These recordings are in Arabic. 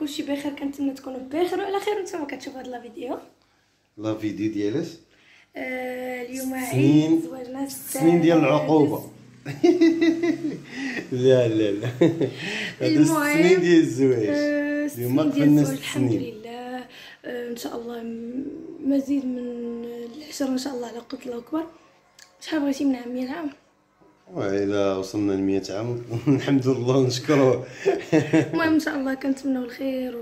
كلشي بخير، كنتمنى تكونوا بخير وعلى خير. نتوما كتشوفوا هاد لا فيديو ديالاش اليوم عيد زواجنا، السنين ديال العقوبه. لا لا لا، هادو السنين ديال الزواج. اليوم قبلنا 6 الحمد سنين لله. ان شاء الله مزيد من العشر ان شاء الله على قدر الله اكبر. شحال بغيتي من عام؟ 100 عام. وإلا وصلنا ل 100 عام الحمد لله ونشكروه. المهم ان شاء الله كنتمنوا الخير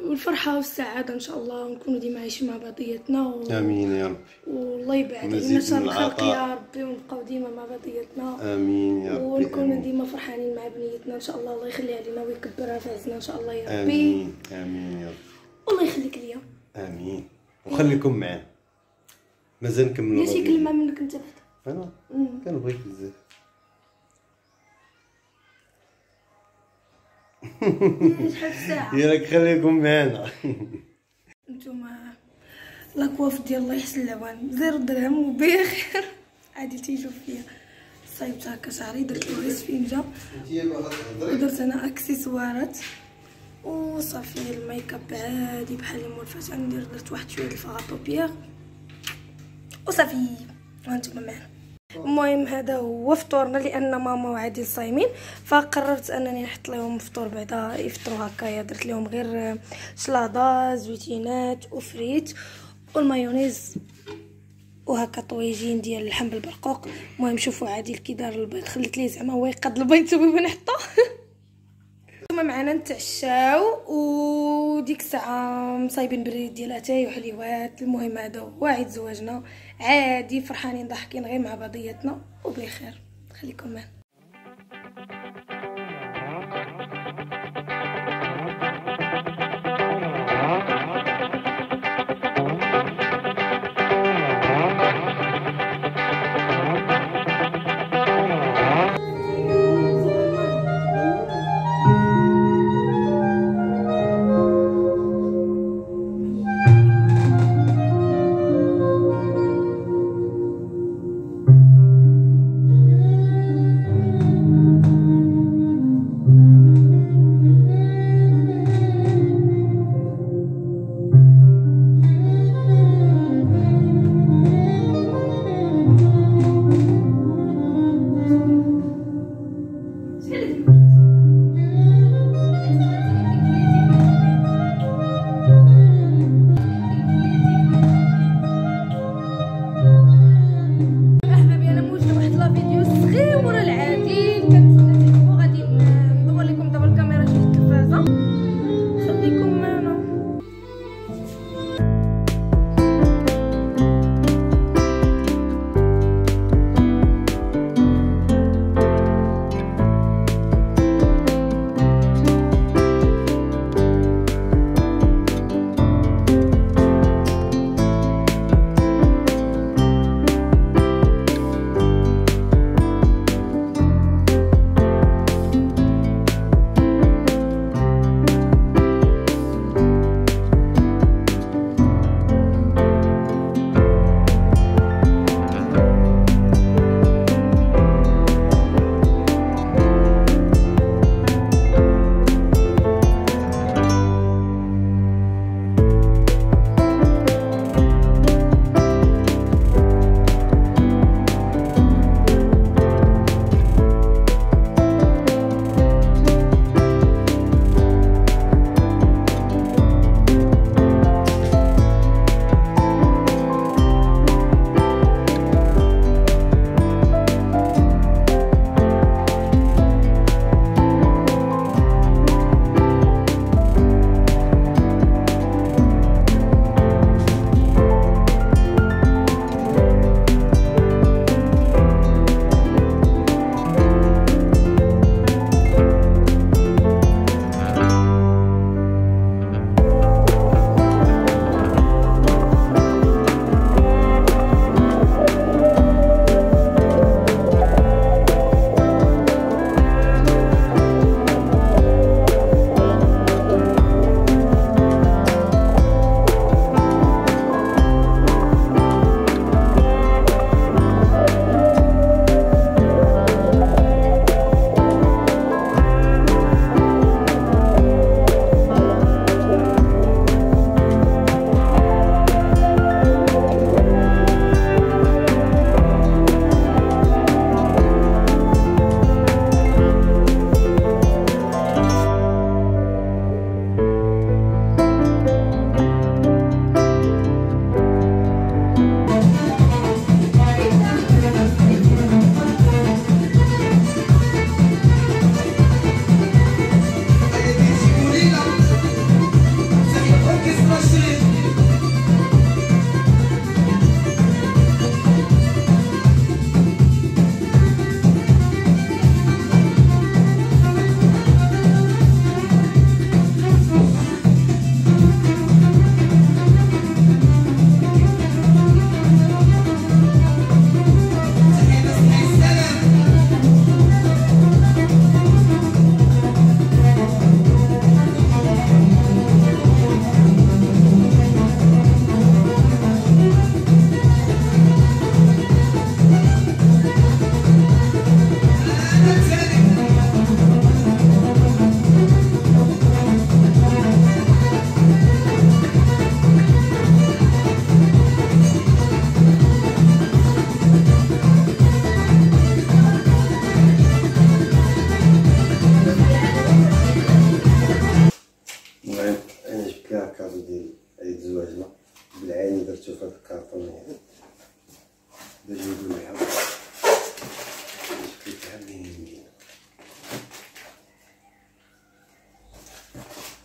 والفرحه والسعاده ان شاء الله، ونكونوا ديما عايشين مع بعضياتنا امين يا ربي. والله يبعد علينا شر الخلق يا ربي، ونبقاو ديما مع بعضياتنا. امين يا ربي. ونكونوا ديما فرحانين مع بنيتنا ان شاء الله. الله يخلي علينا ويكبرها في عزنا ان شاء الله يا ربي. امين امين يا ربي. والله يخليك ليا. امين. وخليكم معاه. مازال نكملوا. يا شي كلمه منك انت بعدا. انا كنبغيك بزاف. شحال الساعه؟ ياك خليكم معانا. نتوما لاكواف ديال الله يحسن العوان، 0 درهم وبخير. عادي تيجيو فيا. صايبت هكا شعري، درت له سفنجه ودرت انا اكسسوارات وصافي. الميك اب عادي بحال اللي مولفات ندير، درت واحد شويه الفاغابوبيير وصافي وانتم معنا. المهم هذا هو فطورنا، لان ماما وعادل صايمين، فقررت انني نحط لهم فطور بعدا يفطروا هكايا. درت لهم غير شلاضه، زويتينات وفريت والمايونيز وهكا طويجين ديال اللحم بالبرقوق. المهم شوفوا عادل كي دار البيض، خليت ليه زعما هو يقاد البيض ثم نحطو. ثم معنا نتعشاو وديك الساعه مصايبين بريد ديال اتاي وحليوات. المهم هذا هو عيد زواجنا، عادي فرحانين ضاحكين غير مع بعضياتنا وبخير. خليكم معنا.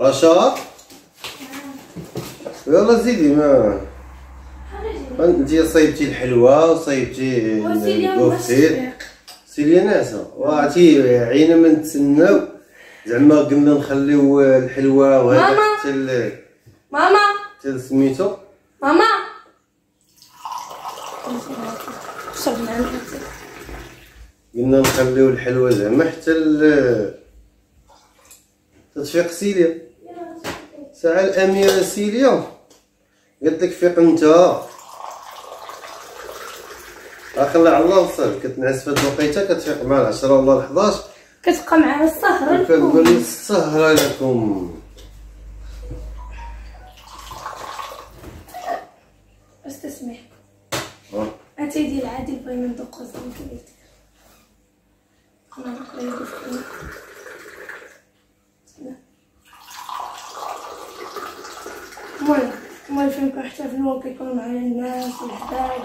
رشا يلا زيدي. ما انت صايبتي الحلوه وصايبتي الكوفتير سيليا ناسه وعرفتي عينا ما نتسناو زعما قلنا نخليو الحلوه وهذا حتى ماما حتى سميتو ماما شرب معايا. قلنا نخليو الحلوه زعما حتى تفيق سيليا. ساعه الاميره سيليا قالت لك فيق انت خلي على الله وصل. كتنعس في هاد الوقيته كتفيق مع 10 ولا 11 كتبقى معايا السهره كتقول لي السهره لكم. استسمح اتي ديال عادل بغينا ندوقو زعما كيف انا نقرا يدوك المهم فين كنحتفلو كيكونوا معايا الناس والحبايب.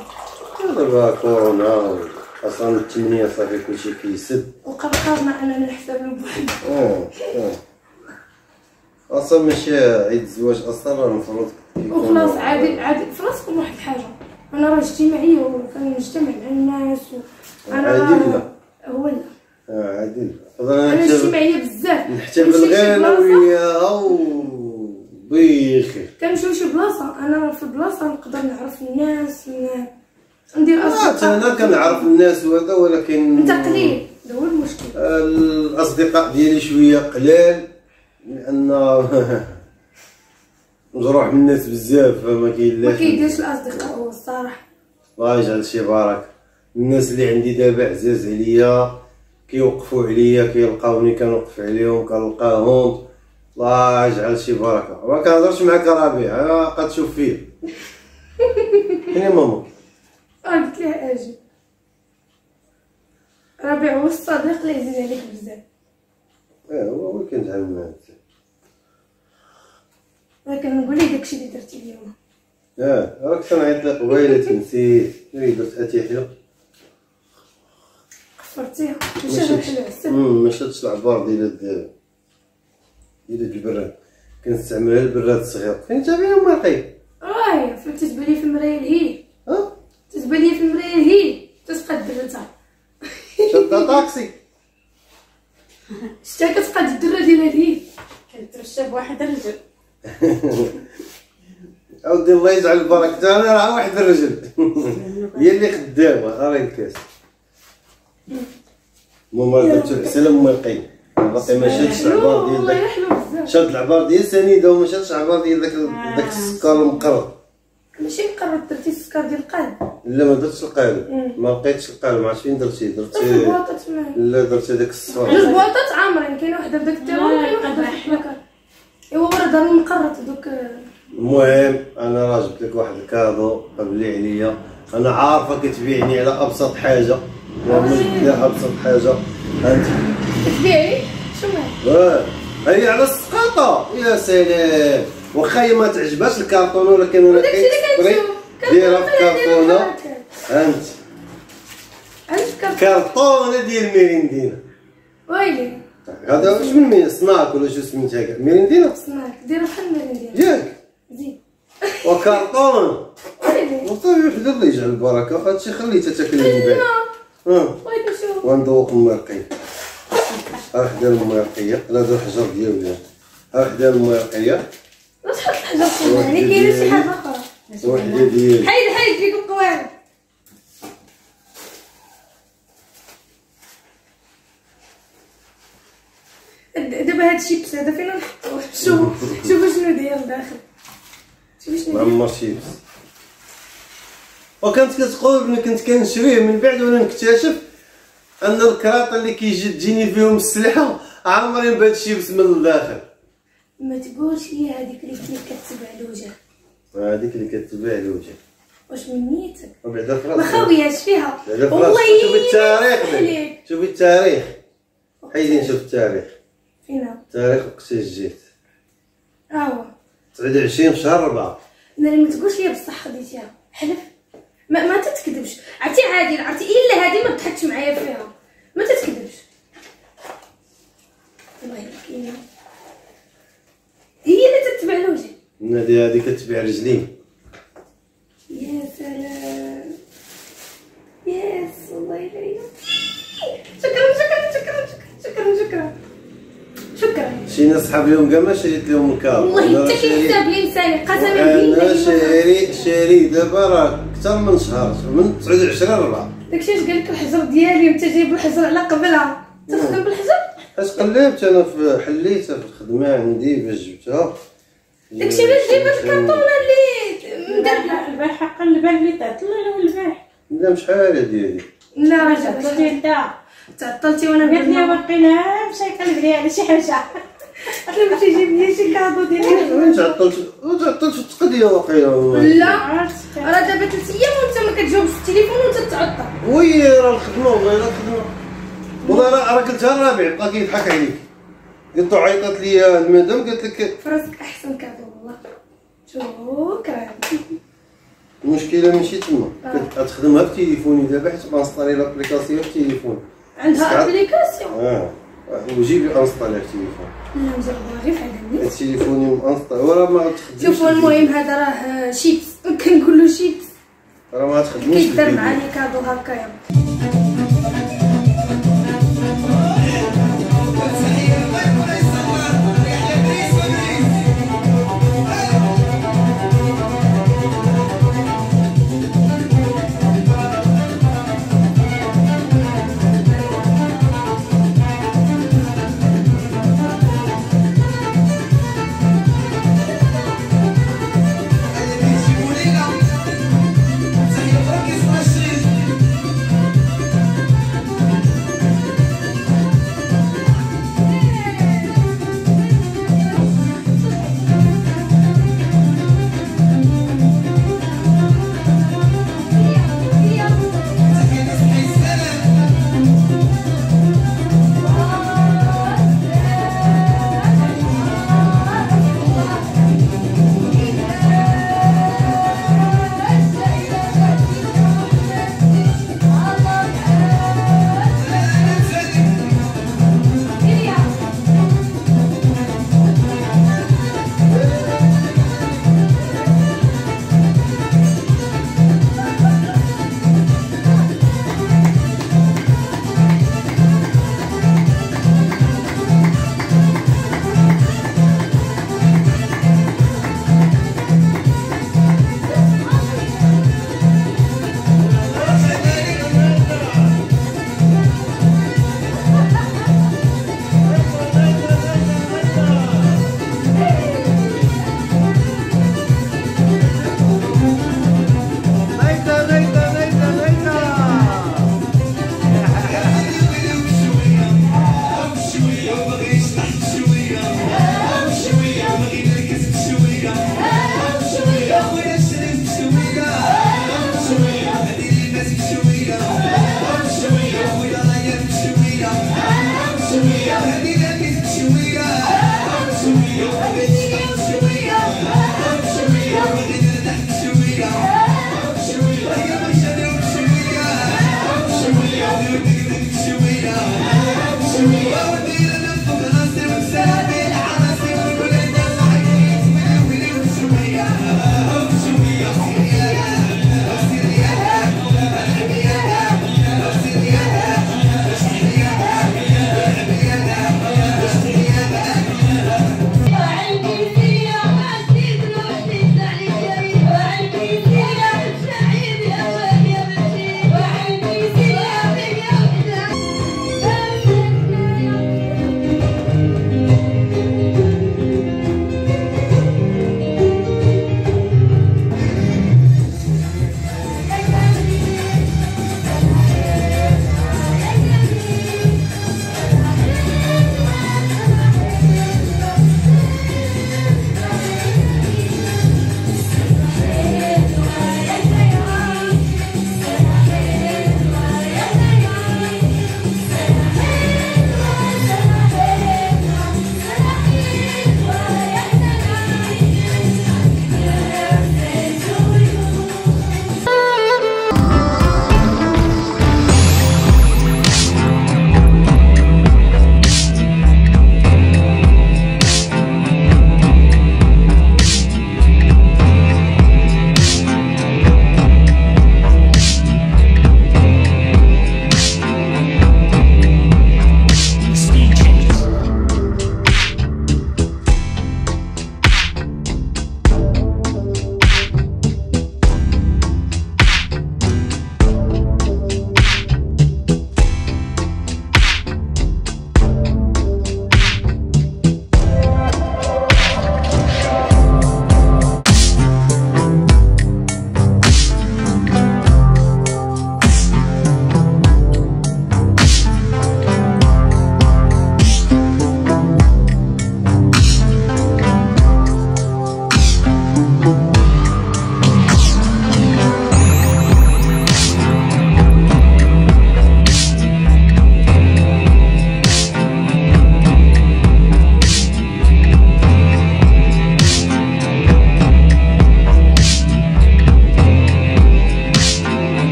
دابا كورونا اصلا 8 صافي كلشي كيسد وقررنا اننا نحتفلوا بوحدنا. اصلا ماشي عيد الزواج اصلا راه المفروض وخلاص عادي في راسكم واحد الحاجه. انا راه اجتماعيه وكنجتمع مع الناس انا عادي هو لا عادي انا اجتماعيه بزاف. نحتفل غير انا وياها وبخير. كنمشيو شي بلاصه انا في بلاصه نقدر نعرف الناس ندير اصدقاء. انا كنعرف الناس وهذا ولكن انت قليل هذا هو المشكل. الاصدقاء ديالي شويه قلال لان مجروح من الناس بزاف فما كاين لا ما كيديرش الاصدقاء هو الصراحه. الله يجعل شي بركه. الناس اللي عندي دابا عزاز عليا كيوقفوا عليا كيلقاوني كنوقف عليهم كنلقاهم. الله يجعل شي بركه. ما كنهضرش معاك ربيع انا كتشوف فيا. فين يا ماما؟ قلت لها اجي. ربيع هو الصديق اللي يزيد عليك بزاف. هو كنتعامل معاه بزاف. ولكن نقول لك داكشي اللي درتي اليوم. راك تنعيط لك قبيله نسيت. درت اتيحيه قفرتيها ماشي غير حلوه السب. ما شادش العبار ديال البراد. كنستعملها البراد الصغير. فين انت فين مرقي؟ فين تتبان لي في المرايه الهي. تتبان لي في المرايه الهي تتبقى درتها. شاده طاكسي. شتا كتبقى الدره ديال الهي كترشى بواحد الرجل. اودي الله يجعل البركه. انا راه واحد الرجل هي اللي خدامه راه الكاس. ماما درت العسل مرقي باقي ما شادش العبار ديال داك. شاد العبار ديال سنيده وما شادش العبار ديال داك السكر المقرط. ماشي مقرط درتي السكر ديال القلب. لا ما درتش القالب. ما لقيتش القالب ما عرفتش فين درتي. لا درت هذاك الصفار. جوج بواطات عامرين كاين واحده بداك التيرون وكاين واحده بداك ايوا ورا دار المقرط دوك. المهم انا راه جبت لك واحد الكادو قبلي عليا. انا عارفه كتبيعني على ابسط حاجه. والله جبت لها ابسط حاجه. انت كتبيعي شنو هي على السقاطه. يا سلام واخا هي ما تعجبهاش الكارطون ولكن انا كنسبري دايرها في كارطونه. انت كارطونه ديال ميريندينا. ويلي هذا واش من سناك ولا شو سميتها كاع ميريندينا؟ سناك ديرها بحال ميريندينا ياك زين وكارطون. ويلي وصافي وحده الله يجعل البركه. هادشي خليتها تاكل من بعد. بغيت نشوف وندوق المرقي. ها وحده المرقيه. لا هذا الحجر ديالي. ها وحده المرقيه. لا تحط الحجر فيها يعني كاينه شي حاجه اخرى. وحده ديالي. حيد فيك القوارب. دابا هاد الشيبس هذا فين نحطوه؟ شوفوا شنو داير داخل. شوفوا شنو داير. معمر شيبس. وكانت كتقول ملي كنت كنشريه من بعد وانا نكتشف ان الكراط اللي تجيني فيهم السلحه عامرين بهاد الشيبس من الداخل. ما تقولش هي هذيك اللي كتبع الوجه. هذيك اللي كتبع الوجه. واش من نيتك؟ وبعدا فراسك ما خاوياش فيها. والله شوفي التاريخ. شوفي التاريخ. حيدي نشوف التاريخ. فينا؟ التاريخ وقتاش جيت. 29 شهر 4. ما تقولش لي بصح خديتيها. حلف. ما تتكذبش. عرفتي عادل عرفتي الا هذه ما تضحكش معايا فيها. ما تتكذبش. والله كاينه. هذه كتبيع رجلين. يا سلام ياس والله يا شكرا شكرا شكرا شكرا شكرا شكرا. شي ناس صحاب اليوم كاع ما شريت لهم الكار. والله انت كيحسب لي نسالي قسما بالله. انا شاري دابا راه اكثر من شهر، من 19/4. داكشي اش قال لك الحجر ديالي وانت جايب الحجر على قبلها. تخدم بالحجر؟ اش قلبت انا في حليتها في الخدمه عندي باش جبتها. داكشي علاش جايبه الكرتونه اللي لا البارحة قلب اللي تعطل له البارح. لا شحال هادي لا ما تعطلتي انت. تعطلتي وانا قالت لي باقينا مشى يقلب لي على شي حاجة. باش يجيب لي شي كادو ديالي. وين تعطلت في التقضيه واقيلا. لا راه دابا 3 ايام وانت ما كتجاوبش التليفون وانت تعطل. وي راه الخدمه والله الا الخدمه والله راه قلتها الرابع بقى كيضحك عليك. قلت له عيطت لي المدام قالت لك فراسك احسن كادو والله. شكرا. المشكله ماشي تما كتخدمها في تليفوني دابا حيت انستالي لابليكاسيون في تليفون. عندها ابليكاسيون. وجيبي انستالي في تليفون. لا مجربها غير فعلا النت. تليفوني مانستالي وراه ما غتخدمش. شوفوا المهم هذا راه شيبس كنقول له شيبس راه ما غتخدمش كيدار مع لي كادو هكايا. شوية